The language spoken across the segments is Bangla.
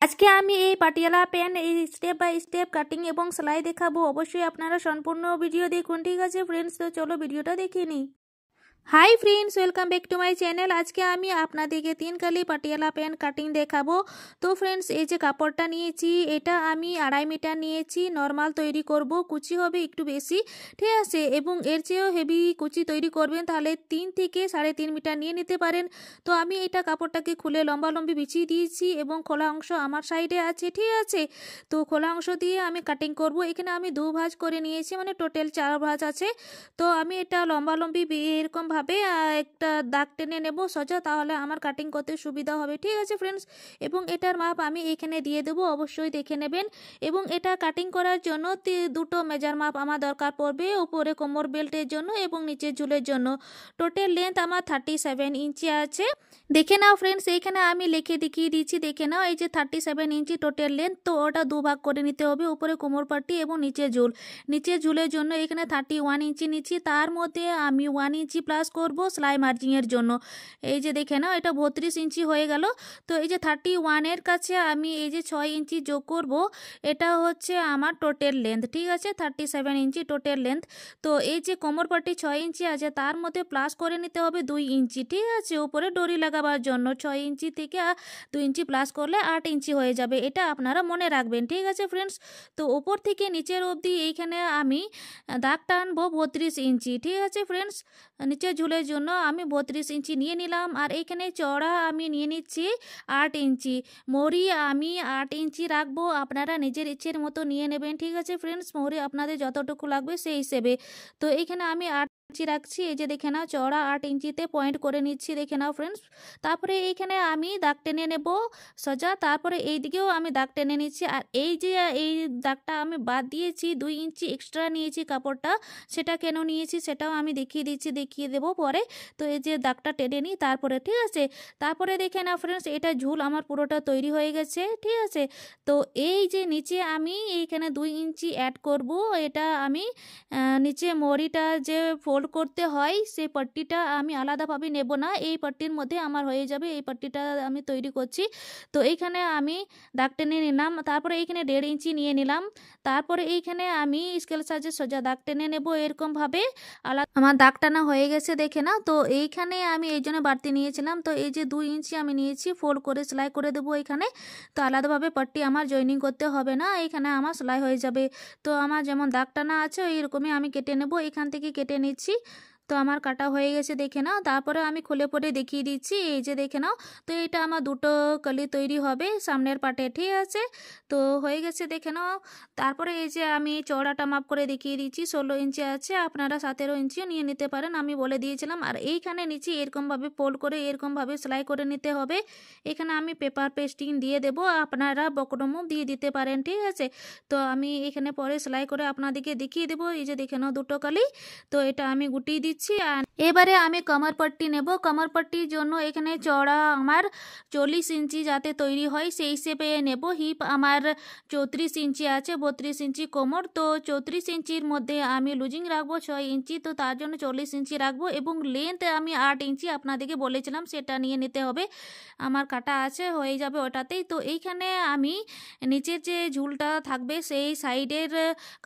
আজকে আমি এই পাটিয়ালা প্যান্ট এই স্টেপ বাই স্টেপ কাটিং এবং সেলাই দেখাবো। অবশ্যই আপনারা সম্পূর্ণ ভিডিও দেখুন। ঠিক আছে ফ্রেন্ডস, তো চলো ভিডিওটা দেখে নিই। Hi friends, welcome back to my channel. আজকে আমি আপনাদেরকে 3 কালি পাটিয়ালা প্যান্ট কাটিং দেখাবো। তো ফ্রেন্ডস, এই যে কাপড়টা নিয়েছি এটা আমি 2.5 মিটার নিয়েছি। নর্মাল তৈরি করব, কুচি হবে একটু বেশি, ঠিক আছে, এবং এর চেয়েও হেভি কুচি তৈরি করবেন তাহলে 3 থেকে 3.5 মিটার নিয়ে নিতে পারেন। তো আমি এটা কাপড়টাকে খুলে লম্বালম্বি বিছিয়ে দিয়েছি এবং খোলা অংশ আমার সাইডে আছে, ঠিক আছে। তো খোলা অংশ দিয়ে আমি কাটিং করব। এখানে আমি 2 ভাঁজ করে নিয়েছি, মানে টোটাল 4 ভাঁজ আছে। তো আমি এটা লম্বালম্বি এরকম ভাবে একটা দাগ টেনে নেব সোজা, তাহলে আমার কাটিং করতে সুবিধা হবে, ঠিক আছে ফ্রেন্ডস। এবং এটার মাপ আমি এখানে দিয়ে দেবো, অবশ্যই দেখে নেবেন। এবং এটা কাটিং করার জন্য দুটো মেজার মাপ আমার দরকার পড়বে, উপরে কোমর বেল্টের জন্য এবং নিচের ঝুলের জন্য। টোটাল লেন্থ আমার 37 ইঞ্চি আছে। দেখে নাও ফ্রেন্ডস, এইখানে আমি লিখে দেখিয়ে দিচ্ছি, দেখে নাও। এই যে 37 ইঞ্চি টোটাল লেন্থ, তো ওটা 2 ভাগ করে নিতে হবে, উপরে কোমর পাট্টি এবং নিচের ঝুলের জন্য এখানে 31 ইঞ্চি নিচ্ছি। তার মধ্যে আমি 1 ইঞ্চি প্লাস করব সেলাই মার্জিংয়ের জন্য। এই যে দেখে নাও, এটা 32 ইঞ্চি হয়ে গেল। তো এই যে 31-এর কাছে আমি এই যে 6 ইঞ্চি যোগ করব, এটা হচ্ছে আমার টোটাল লেন্থ, ঠিক আছে। 37 ইঞ্চি টোটাল লেন্থ। তো এই যে কোমর পাট্টি 6 ইঞ্চি আছে, তার মধ্যে প্লাস করে নিতে হবে 2 ইঞ্চি, ঠিক আছে, উপরে ডরি লাগাবার জন্য। 6 ইঞ্চি থেকে 2 ইঞ্চি প্লাস করলে 8 ইঞ্চি হয়ে যাবে, এটা আপনারা মনে রাখবেন, ঠিক আছে ফ্রেন্ডস। তো উপর থেকে নিচের অবধি এইখানে আমি দাগ টানবো 32 ইঞ্চি, ঠিক আছে ফ্রেন্ডস। নিচের ঝুলের জন্য আমি 32 ইঞ্চি নিয়ে নিলাম। আর এইখানে চড়া আমি নিয়ে নিচ্ছি 8 ইঞ্চি। মোহরি আমি 8 ইঞ্চি রাখবো, আপনারা নিজের ইচ্ছের মতো নিয়ে নেবেন, ঠিক আছে ফ্রেন্ডস। মোহরি আপনাদের যতটুকু লাগবে সেই হিসেবে। তো এইখানে আমি 8 ইঞ্চি রাখছি। এই যে দেখে নাও, চড়া 8 ইঞ্চিতে পয়েন্ট করে নিচ্ছি, দেখে নাও ফ্রেন্ডস। তারপরে এইখানে আমি দাগ টেনে নেব সোজা, তারপরে এই দিকেও আমি দাগ টেনে নিচ্ছি। আর এই যে এই দাগটা আমি বাদ দিয়েছি, 2 ইঞ্চি এক্সট্রা নিয়েছি কাপড়টা, সেটা কেন নিয়েছি সেটাও আমি দেখিয়ে দেবো পরে। তো এই যে দাগটা টেনে নিই তারপরে, ঠিক আছে। তারপরে দেখে না ফ্রেন্ডস, এটা ঝুল আমার পুরোটা তৈরি হয়ে গেছে, ঠিক আছে। তো এই যে নিচে আমি এইখানে 2 ইঞ্চি অ্যাড করব। এটা আমি নিচে মরিটা যে ফোল্ড করতে হয় সেই পট্টিটা আমি আলাদাভাবে নেব না, এই পট্টির মধ্যে আমার হয়ে যাবে। এই পট্টিটা আমি তৈরি করছি। তো এইখানে আমি দাগ টেনে নিলাম, তারপরে এইখানে 1.5 ইঞ্চি নিয়ে নিলাম। তারপরে এইখানে আমি স্কেল সাহায্যে সোজা দাগ টেনে নেব এরকম ভাবে। আমার দাগ টানা হয়ে গেছে, দেখে নাও। তো এইখানে আমি এই জন্য বাড়তি নিয়েছিলাম। তো এই যে 2 ইঞ্চি আমি নিয়েছি, ফোল্ড করে সেলাই করে দেবো এখানে। তো আলাদাভাবে পট্টি আমার জয়েনিং করতে হবে না, এখানে আমার সেলাই হয়ে যাবে। তো আমার যেমন দাগ টানা আছে এইরকমই আমি কেটে নেব, এখান থেকে কেটে নিচ্ছি। তো আমার কাটা হয়ে গেছে, দেখে নাও। তারপরে আমি খুলে পরে দেখিয়ে দিচ্ছি, এই যে দেখে নাও। তো এটা আমার 2টো কলি তৈরি হবে সামনের পাটে, ঠিক আছে। তো হয়ে গেছে, দেখে নাও। তারপরে এই যে আমি চওড়াটা মাপ করে দেখিয়ে দিচ্ছি, 16 ইঞ্চি আছে, আপনারা 17 ইঞ্চিও নিয়ে নিতে পারেন, আমি বলে দিয়েছিলাম। আর এইখানে নিচে এরকমভাবে ফোল্ড করে এরকমভাবে সেলাই করে নিতে হবে। এখানে আমি পেপার পেস্টিং দিয়ে দেব, আপনারা বক্রমও দিয়ে দিতে পারেন, ঠিক আছে। তো আমি এখানে পরে সেলাই করে আপনাদেরকে দেখিয়ে দেবো। এই যে দেখে নাও, 2টো কালি। তো এটা আমি গুটিয়ে দিচ্ছি। আর এবারে আমি কমর পট্টি নেব। কমর পট্টির জন্য এখানে চওড়া আমার 40 ইঞ্চি যাতে তৈরি হয় সেই হিসেবে নেব। হিপ আমার 34 ইঞ্চি আছে, 32 ইঞ্চি কোমর। তো 34 ইঞ্চির মধ্যে আমি লুজিং রাখবো 6 ইঞ্চি, তো তার জন্য 40 ইঞ্চি রাখবো। এবং লেন্থ আমি 8 ইঞ্চি আপনাদেরকে বলেছিলাম, সেটা নিয়ে নিতে হবে। আমার কাটা আছে, হয়ে যাবে ওটাতেই। তো এইখানে আমি নিচের যে ঝুলটা থাকবে সেই সাইডের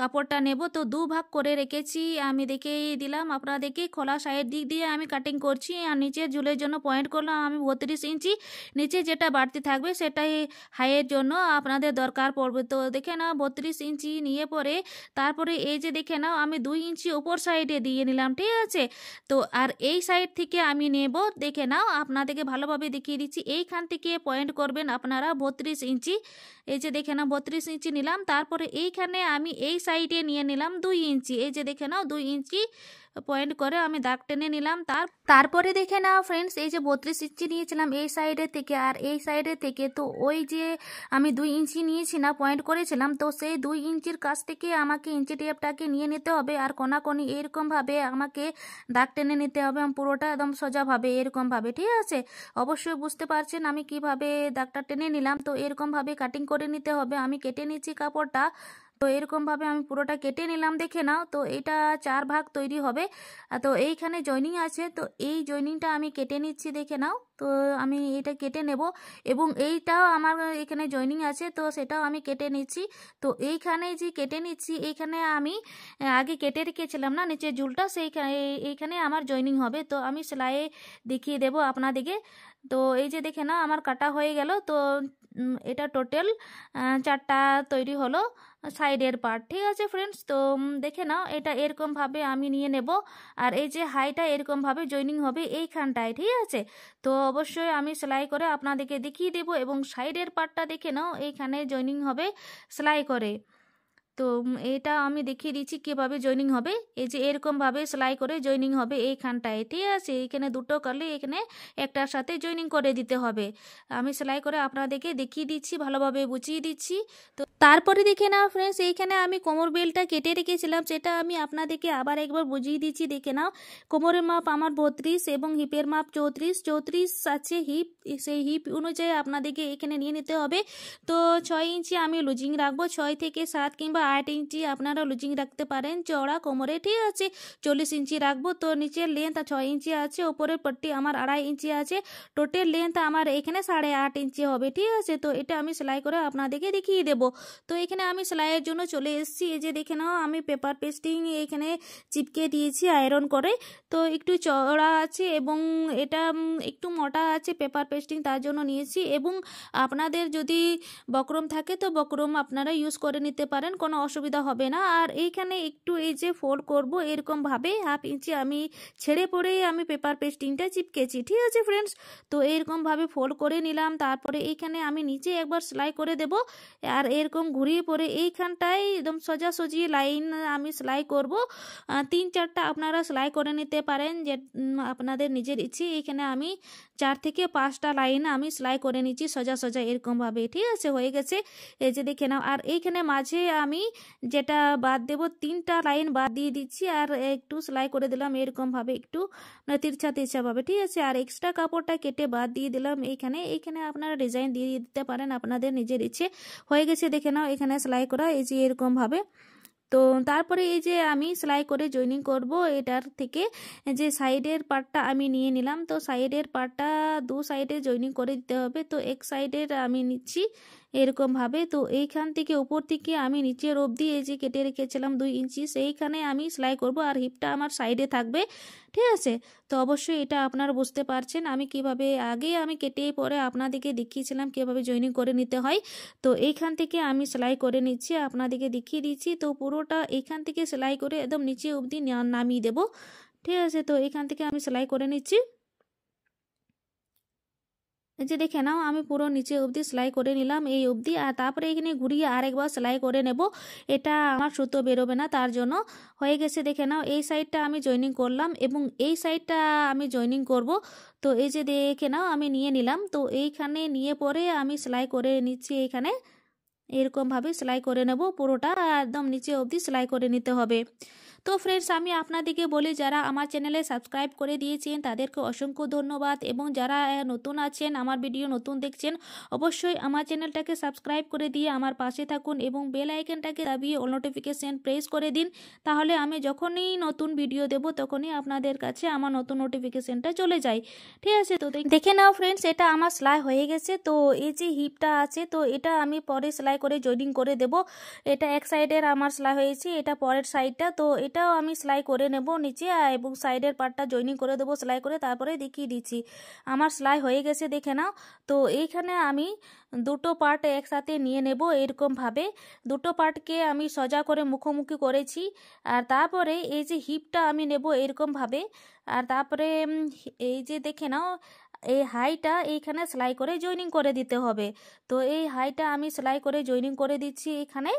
কাপড়টা নেব। তো 2 ভাগ করে রেখেছি, আমি দেখিয়ে দিলাম আপনাদেরকে। খোলা সাইড দিক দিয়ে আমি কাটিং করছি, আর নিচের ঝুলের জন্য পয়েন্ট করলাম আমি 32 ইঞ্চি। নিচে যেটা বাড়তি থাকবে সেটাই হাইয়ের জন্য আপনাদের দরকার পড়বে। তো দেখে নাও, 32 ইঞ্চি নিয়ে পরে তারপরে এই যে দেখে নাও, আমি 2 ইঞ্চি উপর সাইডে দিয়ে নিলাম, ঠিক আছে। তো আর এই সাইড থেকে আমি নেব, দেখে নাও, আপনাদেরকে ভালোভাবে দেখিয়ে দিচ্ছি। এইখান থেকে পয়েন্ট করবেন আপনারা 32 ইঞ্চি। এই যে দেখে নাও, 32 ইঞ্চি নিলাম। তারপরে এইখানে আমি এই সাইডে নিয়ে নিলাম 2 ইঞ্চি। এই যে দেখে নাও, 2 ইঞ্চি পয়েন্ট করে আমি দাগ টেনে নিলাম। তারপরে দেখে নাও ফ্রেন্ডস, এই যে 32 ইঞ্চি নিয়েছিলাম এই সাইডের থেকে আর এই সাইডের থেকে, তো ওই যে আমি 2 ইঞ্চি নিয়েছি না, পয়েন্ট করেছিলাম, তো সেই 2 ইঞ্চির কাছ থেকে আমাকে ইঞ্চি টেপটাকে নিয়ে নিতে হবে। আর কোনাকোনি এরকমভাবে আমাকে দাগ টেনে নিতে হবে, পুরোটা একদম সোজাভাবে এরকমভাবে, ঠিক আছে। অবশ্যই বুঝতে পারছেন আমি কিভাবে দাগটা টেনে নিলাম। তো এরকমভাবে কাটিং করে নিতে হবে। আমি কেটে নিচ্ছি কাপড়টা। তো এরকমভাবে আমি পুরোটা কেটে নিলাম, দেখে নাও। তো এটা 4 ভাগ তৈরি হবে। তো এইখানে জয়েনিং আছে, তো এই জয়েনিংটা আমি কেটে নিচ্ছি, দেখে নাও। তো আমি এটা কেটে নেব এবং এইটাও আমার এখানে জয়েনিং আছে, তো সেটাও আমি কেটে নিচ্ছি। তো এইখানে যে কেটে নিচ্ছি, এইখানে আমি আগে কেটে রেখেছিলাম না নিচের ঝুলটা, এইখানে আমার জয়েনিং হবে। তো আমি সেলাইয়ে দেখিয়ে দেবো আপনাদেরকে। তো এই যে দেখে নাও আমার কাটা হয়ে গেল। তো এটা টোটাল 4টা তৈরি হলো সাইডের পার্ট, ঠিক আছে ফ্রেন্ডস। তো দেখে নাও এটা এরকমভাবে আমি নিয়ে নেব। আর এই যে হাইটা এরকমভাবে জয়েনিং হবে এইখানটায়, ঠিক আছে। তো অবশ্যই আমি সেলাই করে আপনাদেরকে দেখিয়ে দেবো এবং সাইডের পার্টটা দেখে নাও এইখানে জয়েনিং হবে সেলাই করে। তো এটা আমি দেখিয়ে দিচ্ছি কীভাবে জয়েনিং হবে। এই যে এরকমভাবে সেলাই করে জয়েনিং হবে এইখানটায়, ঠিক আছে। এইখানে দুটো করলে এখানে একটার সাথে জয়েনিং করে দিতে হবে। আমি সেলাই করে আপনাদেরকে দেখিয়ে দিচ্ছি, ভালোভাবে বুঝিয়ে দিচ্ছি। তো তারপরে দেখে নাও ফ্রেন্ডস, এইখানে আমি কোমর বেল্টটা কেটে রেখেছিলাম, সেটা আমি আপনাদেরকে আবার একবার বুঝিয়ে দিচ্ছি, দেখে নাও। কোমরের মাপ আমার 32 এবং হিপের মাপ 34 আছে হিপ। সেই হিপ অনুযায়ী আপনাদেরকে এখানে নিয়ে নিতে হবে। তো 6 ইঞ্চি আমি লুজিং রাখবো, 6 থেকে 7 কিংবা 8 ইঞ্চি আপনারা লুজিং রাখতে পারেন চওড়া কোমরে, ঠিক আছে। 40 ইঞ্চি রাখবো। তো নিচের লেন্থ 6 ইঞ্চি আছে, ওপরের পট্টি আমার 2.5 ইঞ্চি আছে। টোটাল লেন্থ আমার এখানে 8.5 ইঞ্চি হবে, ঠিক আছে। তো এটা আমি সেলাই করে আপনাদেরকে দেখিয়ে দেবো। তো এখানে আমি সেলাইয়ের জন্য চলে এসেছি। এই যে দেখে নাও আমি পেপার পেস্টিং এখানে চিপকে দিয়েছি আয়রন করে। তো একটু চওড়া আছে এবং এটা একটু মোটা আছে পেপার পেস্টিং, তার জন্য নিয়েছি। এবং আপনাদের যদি বক্রম থাকে তো বক্রম আপনারা ইউজ করে নিতে পারেন, কোনো অসুবিধা হবে না। আর এইখানে একটু এই যে ফোল্ড করব এরকমভাবে 1/2 ইঞ্চি আমি ছেড়ে পড়েই আমি পেপার পেস্টিংটা চিপকেছি, ঠিক আছে ফ্রেন্ডস। তো এরকমভাবে ফোল্ড করে নিলাম। তারপরে এইখানে আমি নিচে একবার সেলাই করে দেব আর এরকম ঘুরিয়ে পরে এইখানটায় একদম সোজাসুজি লাইন আমি সেলাই করব। 3-4টা আপনারা সেলাই করে নিতে পারেন, যে আপনাদের নিজের ইচ্ছে। এইখানে আমি 4 থেকে 5টা লাইন আমি সেলাই করে নিচ্ছি সোজা সোজা এরকমভাবে, ঠিক আছে। হয়ে গেছে, এই যে দেখে নাও। আর এইখানে মাঝে আমি যেটা বাদ দেব 3টা লাইন বাদ দিয়ে দিচ্ছি আর একটু সেলাই করে দিলাম এরকমভাবে, একটু তিরছা তিরছাভাবে, ঠিক আছে। আর এক্সট্রা কাপড়টা কেটে বাদ দিয়ে দিলাম এইখানে। এইখানে আপনারা ডিজাইন দিয়ে দিতে পারেন আপনাদের নিজের ইচ্ছে। হয়ে গেছে, দেখে নাও এখানে সেলাই করা, এই যে এরকমভাবে। তো তারপরে এই যে আমি সেলাই করে জয়েনিং করব এটার থেকে যে সাইডের পার্টটা আমি নিয়ে নিলাম। তো সাইডের পার্টটা 2 সাইডে জয়েনিং করে দিতে হবে। তো এক সাইডের আমি নিচ্ছি এরকমভাবে। তো এইখান থেকে উপর থেকে আমি নিচের অবধি এই যে কেটে রেখেছিলাম 2 ইঞ্চি, সেইখানে আমি সেলাই করব আর হিপটা আমার সাইডে থাকবে, ঠিক আছে। তো অবশ্যই এটা আপনারা বুঝতে পারছেন আমি কিভাবে আগে আমি কেটে পরে আপনাদেরকে দেখিয়েছিলাম কিভাবে জয়েনিং করে নিতে হয়। তো এইখান থেকে আমি সেলাই করে নিচ্ছি, আপনাদেরকে দেখিয়ে দিচ্ছি। তো পুরোটা এইখান থেকে সেলাই করে একদম নিচে অবধি নামিয়ে দেব, ঠিক আছে। তো এইখান থেকে আমি সেলাই করে নিচ্ছি, এই যে দেখে নাও আমি পুরো নিচে অবধি সেলাই করে নিলাম এই অবধি। আর তারপরে এখানে ঘুরিয়ে আরেকবার সেলাই করে নেব, এটা আমার সুতো বেরোবে না তার জন্য। হয়ে গেছে, দেখে নাও এই সাইডটা আমি জয়েনিং করলাম এবং এই সাইডটা আমি জয়েনিং করব। তো এই যে দেখে নাও আমি নিয়ে নিলাম। তো এইখানে নিয়ে পরে আমি সেলাই করে নিচ্ছি, এইখানে এরকমভাবে সেলাই করে নেব পুরোটা, একদম নিচে অবধি সেলাই করে নিতে হবে। তো ফ্রেন্ডস আমি আপনাদেরকে বলি, যারা আমার চ্যানেলে সাবস্ক্রাইব করে দিয়েছেন তাদেরকে অসংখ্য ধন্যবাদ, এবং যারা নতুন আছেন আমার ভিডিও নতুন দেখছেন অবশ্যই আমার চ্যানেলটাকে সাবস্ক্রাইব করে দিয়ে আমার পাশে থাকুন এবং বেল আইকনটাকে দাবিয়ে অল নোটিফিকেশন প্রেস করে দিন, তাহলে আমি যখনই নতুন ভিডিও দেব তখনই আপনাদের কাছে আমার নতুন নোটিফিকেশনটা চলে যায়, ঠিক আছে। তো দেখে নাও ফ্রেন্ডস এটা আমার সেলাই হয়ে গেছে। তো এই যে হিপটা আছে তো এটা আমি পরে সেলাই করে জয়েনিং করে দেব। এটা এক সাইডের আমার সেলাই হয়েছে, এটা পরের সাইডটা। তো এটাও আমি সেলাই করে নেব নিচে এবং সাইডের পার্টটা জয়েনিং করে দেবো সেলাই করে, তারপরে দেখিয়ে দিচ্ছি আমার সেলাই হয়ে গেছে, দেখে নাও। তো এইখানে আমি দুটো পার্ট একসাথে নিয়ে নেব এরকমভাবে। দুটো পার্টকে আমি সোজা করে মুখোমুখি করেছি। আর তারপরে এই যে হিপটা আমি নেব এরকমভাবে। আর তারপরে এই যে দেখে নাও এই হাইটা এইখানে সেলাই করে জয়েনিং করে দিতে হবে। তো এই হাইটা আমি সেলাই করে জয়েনিং করে দিচ্ছি এখানে,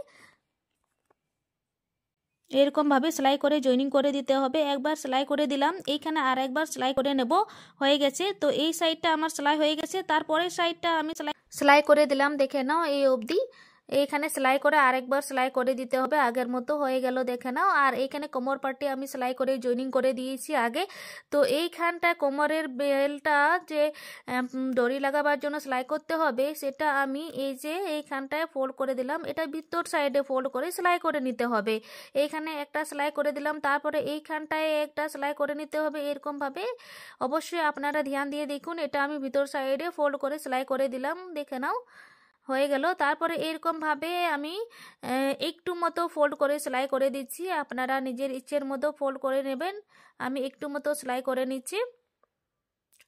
এরকমভাবে সেলাই করে জয়েনিং করে দিতে হবে। একবার সেলাই করে দিলাম, এইখানে আর একবার সেলাই করে নেব। হয়ে গেছে, তো এই সাইডটা আমার সেলাই হয়ে গেছে। তারপরের সাইডটা আমি সেলাই করে দিলাম, দেখে নাও এই অবধি। এইখানে সেলাই করে আরেকবার সেলাই করে দিতে হবে, আগের মতো হয়ে গেল দেখে নাও। আর এইখানে কোমর পাটটি আমি সেলাই করে জয়েনিং করে দিয়েছি আগে। তো এইখানটায় কোমরের বেলটা যে দড়ি লাগাবার জন্য সেলাই করতে হবে, সেটা আমি এই যে এইখানটায় ফোল্ড করে দিলাম, এটা ভিতর সাইডে ফোল্ড করে সেলাই করে নিতে হবে। এইখানে একটা সেলাই করে দিলাম, তারপরে এইখানটায় একটা সেলাই করে নিতে হবে এরকম ভাবে। অবশ্যই আপনারা ধ্যান দিয়ে দেখুন, এটা আমি ভিতর সাইডে ফোল্ড করে সেলাই করে দিলাম, দেখে নাও হয়ে গেল। তারপরে এরকম ভাবে আমি একটু মতো ফোল্ড করে সেলাই করে দিচ্ছি, আপনারা নিজের ইচ্ছের মতো ফোল্ড করে নেবেন। আমি একটু মতো সেলাই করে নিচ্ছি।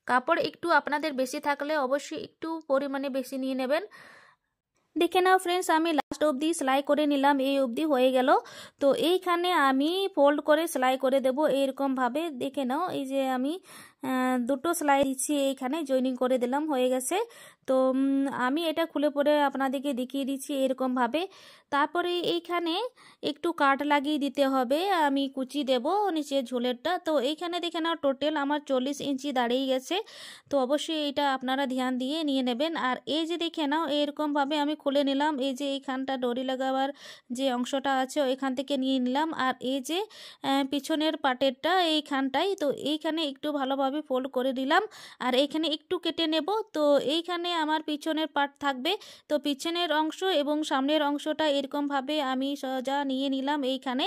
কাপড় একটু আপনাদের বেশি থাকলে অবশ্যই একটু পরিমাণে বেশি নিয়ে নেবেন। দেখে নাও ফ্রেন্ডস, আমি লাস্ট অবধি সেলাই করে নিলাম, এই অবধি হয়ে গেল। তো এইখানে আমি ফোল্ড করে সেলাই করে দেব এরকম ভাবে, দেখে নাও এই যে আমি দুটো সেলাই দিচ্ছি, এইখানে জয়েনিং করে দিলাম, হয়ে গেছে। তো আমি এটা খুলে পরে আপনাদেরকে দেখিয়ে দিচ্ছি এরকম ভাবে। তারপরে এইখানে একটু কাট লাগিয়ে দিতে হবে, আমি কুচি দেব নিচে ঝোলেরটা। তো এইখানে দেখে নাও টোটাল আমার 40 ইঞ্চি দাঁড়িয়ে গেছে। তো অবশ্যই এটা আপনারা ধ্যান দিয়ে নিয়ে নেবেন। আর এই যে দেখে নাও এরকম ভাবে আমি খুলে নিলাম, এই যে এইখানটা দড়ি লাগাবার যে অংশটা আছে ওইখান থেকে নিয়ে নিলাম। আর এই যে পিছনের পাটেরটা এইখানটাই, তো এইখানে একটু ভালোভাবে ফোল্ড করে দিলাম। আর এইখানে একটু কেটে নেব। তো এইখানে আমার পিছনের পাট থাকবে, তো পিছনের অংশ এবং সামনের অংশটা এরকম ভাবে আমি সোজা নিয়ে নিলাম এইখানে।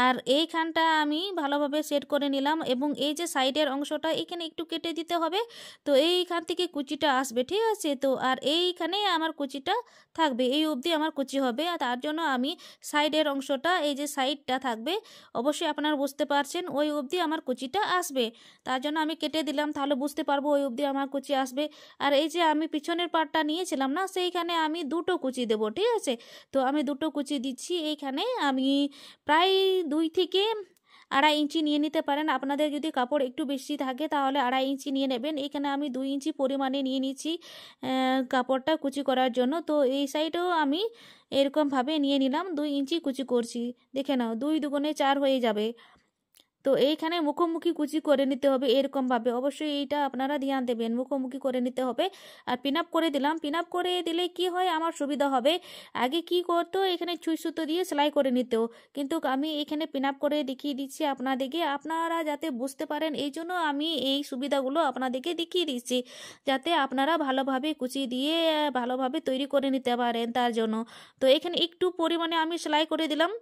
আর এইখানটা আমি ভালোভাবে সেট করে নিলাম, এবং এই যে সাইডের অংশটা এখানে একটু কেটে দিতে হবে। তো এইখান থেকে কুচিটা আসবে, ঠিক আছে। তো আর এইখানে আমার কুচিটা থাকবে, এই অবধি আমার কুচি হবে। আর তার জন্য আমি সাইডের অংশটা, এই যে সাইডটা থাকবে, অবশ্যই আপনারা বুঝতে পারছেন ওই অবধি আমার কুচিটা আসবে। তার জন্য আমি কেটে দিলাম, তাহলে বুঝতে পারবো ওই অবধি আমার কুচি আসবে। আর এই যে আমি পিছনের পাটটা নিয়েছিলাম না, সেইখানে আমি দুটো কুচি দেবো, ঠিক আছে। তো আমি দুটো কুচি দিচ্ছি এইখানে। আমি প্রায় 2 থেকে আড়াই ইঞ্চি নিয়ে নিতে পারেন, আপনাদের যদি কাপড় একটু বেশি থাকে তাহলে আড়াই ইঞ্চি নিয়ে নেবেন। এখানে আমি 2 ইঞ্চি পরিমাণে নিয়ে নিচ্ছি কাপড়টা কুচি করার জন্য। তো এই সাইডেও আমি এরকমভাবে নিয়ে নিলাম, 2 ইঞ্চি কুচি করছি, দেখে নাও 2 দুগুণে 4 হয়ে যাবে। তো এইখানে মুখোমুখি কুচি করে নিতে হবে এরকম ভাবে, অবশ্যই এইটা আপনারা ধ্যান দেবেন, মুখোমুখি করে নিতে হবে। আর পিন আপ করে দিলাম, পিন আপ করে দিলে কি হয় আমার সুবিধা হবে। আগে কি করতো, এখানে সুই সুতো দিয়ে সেলাই করে নিত, কিন্তু আমি এখানে পিন আপ করে দেখিয়ে দিচ্ছি আপনাদেরকে, আপনারা যাতে বুঝতে পারেন এই জন্য আমি এই সুবিধাগুলো আপনাদেরকে দেখিয়ে দিচ্ছি, যাতে আপনারা ভালোভাবে কুচি দিয়ে ভালোভাবে তৈরি করে নিতে পারেন তার জন্য। তো এখানে একটু পরিমাণে আমি সেলাই করে দিলাম।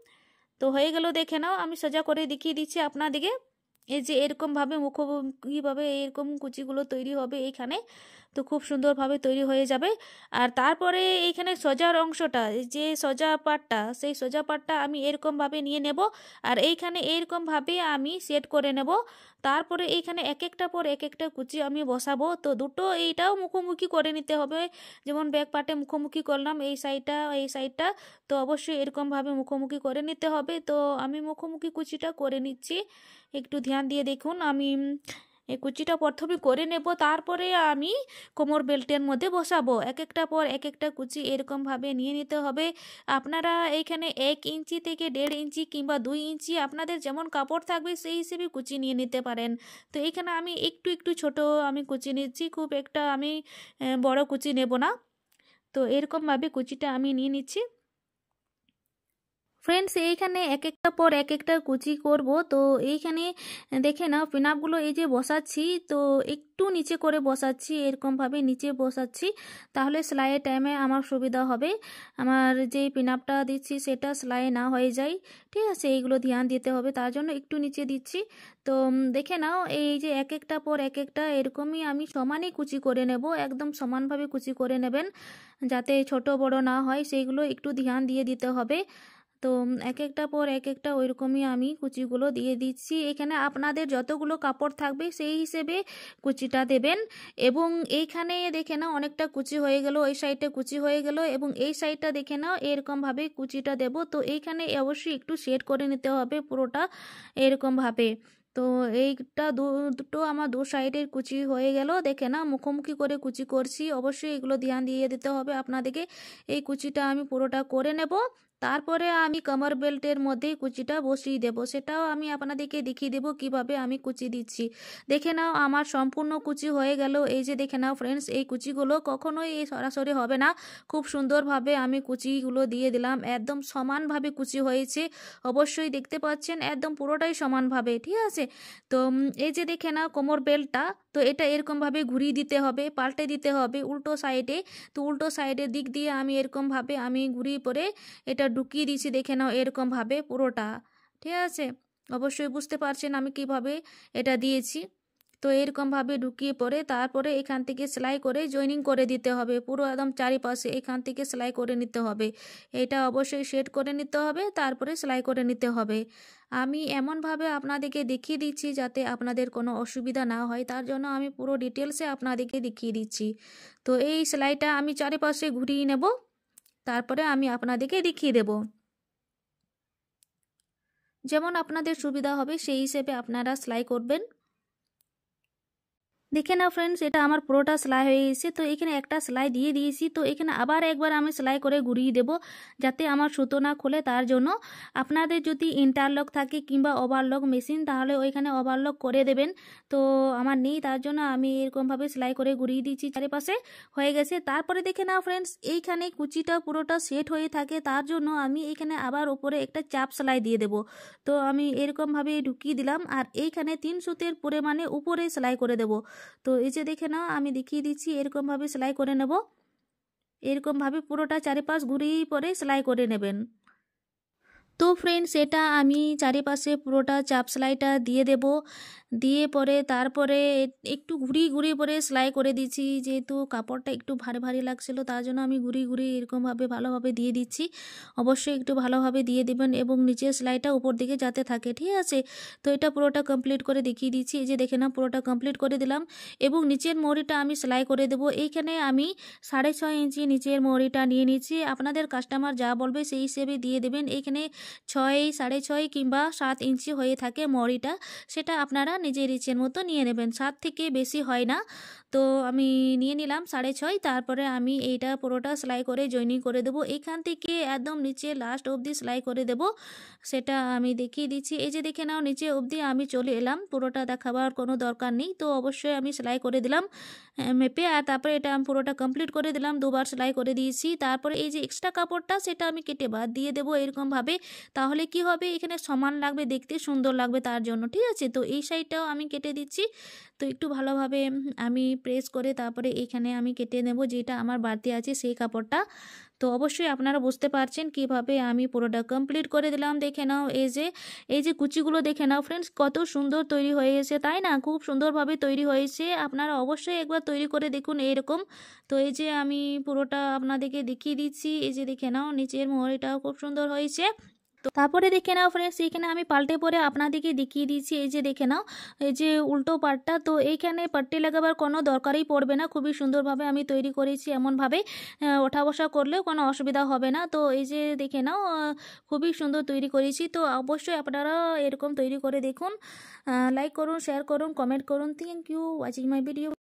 তো হয়ে গেল, দেখে নাও আমি সোজা করে দেখিয়ে দিচ্ছি আপনাদিকে। এই যে এরকমভাবে মুখোমুখিভাবে এরকম কুচিগুলো তৈরি হবে এইখানে, তো খুব সুন্দরভাবে তৈরি হয়ে যাবে। আর তারপরে এইখানে সোজার অংশটা, যে সোজা পাটটা, সেই সোজা পাটটা আমি এরকমভাবে নিয়ে নেব। আর এইখানে এরকমভাবে আমি সেট করে নেব। তারপরে এইখানে এক একটা পর এক একটা কুচি আমি বসাবো। তো দুটো এইটাও মুখোমুখি করে নিতে হবে, যেমন ব্যাক পার্টে মুখোমুখি করলাম এই সাইডটা এই সাইডটা, তো অবশ্যই এরকমভাবে মুখোমুখি করে নিতে হবে। তো আমি মুখোমুখি কুচিটা করে নিচ্ছি, একটু ধ্যান দিয়ে দেখুন। আমি এই কুচিটা প্রথমে করে নেব, তারপরে আমি কোমর বেল্টের মধ্যে বসাবো। এক একটা পর এক একটা কুচি এরকমভাবে নিয়ে নিতে হবে। আপনারা এইখানে 1 ইঞ্চি থেকে 1.5 ইঞ্চি কিংবা 2 ইঞ্চি আপনাদের যেমন কাপড় থাকবে সেই হিসেবে কুচি নিয়ে নিতে পারেন। তো এইখানে আমি একটু একটু ছোট আমি কুচি নিচ্ছি, খুব একটা আমি বড় কুচি নেব না। তো এরকমভাবে কুচিটা আমি নিয়ে নিচ্ছি। ফ্রেন্ডস, এইখানে এক একটা পর এক একটা কুচি করব। তো এইখানে দেখে নাও পিনাপগুলো এই যে বসাচ্ছি, তো একটু নিচে করে বসাচ্ছি, এরকমভাবে নিচে বসাচ্ছি, তাহলে সেলাইয়ের টাইমে আমার সুবিধা হবে, আমার যে পিনাপটা দিচ্ছি সেটা সেলাই না হয়ে যায়, ঠিক আছে। এইগুলো ধ্যান দিতে হবে, তার জন্য একটু নিচে দিচ্ছি। তো দেখে নাও এই যে এক একটা পর এক একটা এরকমই আমি সমানই কুচি করে নেব, একদম সমানভাবে কুচি করে নেবেন, যাতে ছোট বড় না হয় সেইগুলো একটু ধ্যান দিয়ে দিতে হবে। তো এক একটা পর এক একটা ওইরকমই আমি কুচিগুলো দিয়ে দিচ্ছি। এখানে আপনাদের যতগুলো কাপড় থাকবে সেই হিসেবে কুচিটা দেবেন। এবং এইখানে দেখে নাও অনেকটা কুচি হয়ে গেল, ওই সাইডটা কুচি হয়ে গেল, এবং এই সাইডটা দেখে নাও এরকমভাবে কুচিটা দেব। তো এইখানে অবশ্যই একটু সেট করে নিতে হবে পুরোটা এরকমভাবে। তো এইটা দুটো আমার 2 সাইডের কুচি হয়ে গেল, দেখে না মুখোমুখি করে কুচি করছি, অবশ্যই এগুলো ধ্যান দিয়ে দিতে হবে আপনাদেরকে। এই কুচিটা আমি পুরোটা করে নেব, তারপরে আমি কামার বেল্টের মধ্যে কুচিটা বসিয়ে দেব, সেটাও আমি আপনাদেরকে দেখিয়ে দেবো কিভাবে আমি কুচি দিচ্ছি। দেখে নাও আমার সম্পূর্ণ কুচি হয়ে গেল। এই যে দেখে নাও ফ্রেন্ডস, এই কুচিগুলো কখনোই এই সরাসরি হবে না, খুব সুন্দরভাবে আমি কুচিগুলো দিয়ে দিলাম, একদম সমানভাবে কুচি হয়েছে। অবশ্যই দেখতে পাচ্ছেন একদম পুরোটাই সমানভাবে, ঠিক আছে। তো এই যে দেখে নাও কোমর বেল্টটা, তো এটা এরকমভাবে ঘুরিয়ে দিতে হবে, পাল্টে দিতে হবে উল্টো সাইডে। তো উল্টো সাইডের দিক দিয়ে আমি এরকমভাবে আমি ঘুরিয়ে পরে এটা ঢুকিয়ে দিয়েছি, দেখে নাও এরকমভাবে পুরোটা, ঠিক আছে। অবশ্যই বুঝতে পারছেন আমি কিভাবে এটা দিয়েছি। তো এরকমভাবে ঢুকিয়ে পরে তারপরে এখান থেকে সেলাই করে জয়েনিং করে দিতে হবে, পুরো একদম চারিপাশে এখান থেকে সেলাই করে নিতে হবে। এটা অবশ্যই সেট করে নিতে হবে, তারপরে সেলাই করে নিতে হবে। আমি এমনভাবে আপনাদেরকে দেখিয়ে দিচ্ছি যাতে আপনাদের কোনো অসুবিধা না হয়, তার জন্য আমি পুরো ডিটেলসে আপনাদেরকে দেখিয়ে দিচ্ছি। তো এই সেলাইটা আমি চারিপাশে ঘুরিয়ে নেব, তারপরে আমি আপনাদেরকে দেখিয়ে দেব। যেমন আপনাদের সুবিধা হবে সেই হিসেবে আপনারা সেলাই করবেন। দেখে নাও ফ্রেন্ডস, এটা আমার পুরোটা সেলাই হয়ে গেছে। তো এখানে একটা সেলাই দিয়ে দিয়েছি, তো এখানে আবার একবার আমি সেলাই করে ঘুরিয়ে দেব যাতে আমার সুতো না খোলে। তার জন্য আপনাদের যদি ইন্টারলক থাকে কিংবা ওভারলক মেশিন, তাহলে ওইখানে ওভারলক করে দেবেন। তো আমার নেই, তার জন্য আমি এরকমভাবে সেলাই করে ঘুরিয়ে দিচ্ছি, চারিপাশে হয়ে গেছে। তারপরে দেখে নাও ফ্রেন্ডস, এইখানে কুচিটা পুরোটা সেট হয়ে থাকে, তার জন্য আমি এইখানে আবার উপরে একটা চাপ সেলাই দিয়ে দেব। তো আমি এরকমভাবে ঢুকিয়ে দিলাম, আর এইখানে 3 সুতের পরিমাণে উপরে সেলাই করে দেব। তো এই যে দেখে নাও আমি দেখিয়ে দিচ্ছি, এরকমভাবে সেলাই করে নেব। এরকমভাবে পুরোটা চারিপাশ ঘুরিয়ে পরে সেলাই করে নেবেন। তো ফ্রেন্ডস, এটা আমি চারিপাশে পুরোটা চাপ সেলাইটা দিয়ে দেব, দিয়ে পরে তারপরে একটু ঘুরিয়ে ঘুরিয়ে পরে সেলাই করে দিচ্ছি, যেহেতু কাপড়টা একটু ভারী ভারী লাগছিল, তার জন্য আমি ঘুরিয়ে ঘুরিয়ে এরকমভাবে ভালোভাবে দিয়ে দিচ্ছি। অবশ্যই একটু ভালোভাবে দিয়ে দেবেন এবং নিচের সেলাইটা উপর দিকে যাতে থাকে, ঠিক আছে। তো এটা পুরোটা কমপ্লিট করে দেখিয়ে দিচ্ছি। এই যে দেখে না, পুরোটা কমপ্লিট করে দিলাম এবং নিচের মহরিটা আমি সেলাই করে দেবো। এইখানে আমি 6.5 ইঞ্চি নিচের মহরিটা নিয়ে নিচ্ছি, আপনাদের কাস্টমার যা বলবে সেই হিসেবে দিয়ে দেবেন। এইখানে 6, 6.5 কিংবা 7 ইঞ্চি হয়ে থাকে মহরিটা, সেটা আপনারা নিজের ইচ্ছের মতো নিয়ে নেবেন, 7 থেকে বেশি হয় না। তো আমি নিয়ে নিলাম 6.5। তারপরে আমি এইটা পুরোটা সেলাই করে জয়েনিং করে দেবো, এখান থেকে একদম নিচে লাস্ট অবধি সেলাই করে দেব, সেটা আমি দেখিয়ে দিচ্ছি। এই যে দেখে নাও, নিচে অবধি আমি চলে এলাম, পুরোটা দেখাবার কোনো দরকার নেই। তো অবশ্যই আমি সেলাই করে দিলাম মেপে, আর তারপরে এটা আমি পুরোটা কমপ্লিট করে দিলাম, 2বার সেলাই করে দিয়েছি। তারপরে এই যে এক্সট্রা কাপড়টা, সেটা আমি কেটে বাদ দিয়ে দেবো এরকমভাবে। তাহলে কি হবে, এখানে সমান লাগবে, দেখতে সুন্দর লাগবে, তার জন্য, ঠিক আছে। তো এই সাইডটাও আমি কেটে দিচ্ছি। তো একটু ভালোভাবে আমি প্রেস করে তারপরে এইখানে আমি কেটে নেব যেটা আমার বাড়তি আছে সেই কাপড়টা। তো অবশ্যই আপনারা বুঝতে পারছেন কিভাবে আমি পুরোটা কমপ্লিট করে দিলাম। দেখে নাও, এই যে কুচিগুলো দেখে নাও ফ্রেন্ডস, কত সুন্দর তৈরি হয়ে গেছে, তাই না? খুব সুন্দরভাবে তৈরি হয়েছে, আপনারা অবশ্যই একবার তৈরি করে দেখুন এইরকম। তো এই যে আমি পুরোটা আপনাদেরকে দেখিয়ে দিচ্ছি, এই যে দেখে নাও নিচের মোহরিটাও খুব সুন্দর হয়েছে। তো তারপরে দেখে নাও ফ্রেন্ডস, এইখানে আমি পাল্টে পরে আপনাদেরকে দেখিয়ে দিচ্ছি। এই যে দেখে নাও, এই যে উল্টো পাটটা, তো এইখানে পাট্টি লাগাবার কোনো দরকারই পড়বে না, খুবই সুন্দরভাবে আমি তৈরি করেছি, এমনভাবে ওঠা বসা করলেও কোনো অসুবিধা হবে না। তো এই যে দেখে নাও, খুবই সুন্দর তৈরি করেছি। তো অবশ্যই আপনারা এরকম তৈরি করে দেখুন, লাইক করুন, শেয়ার করুন, কমেন্ট করুন। Thank you watching my video.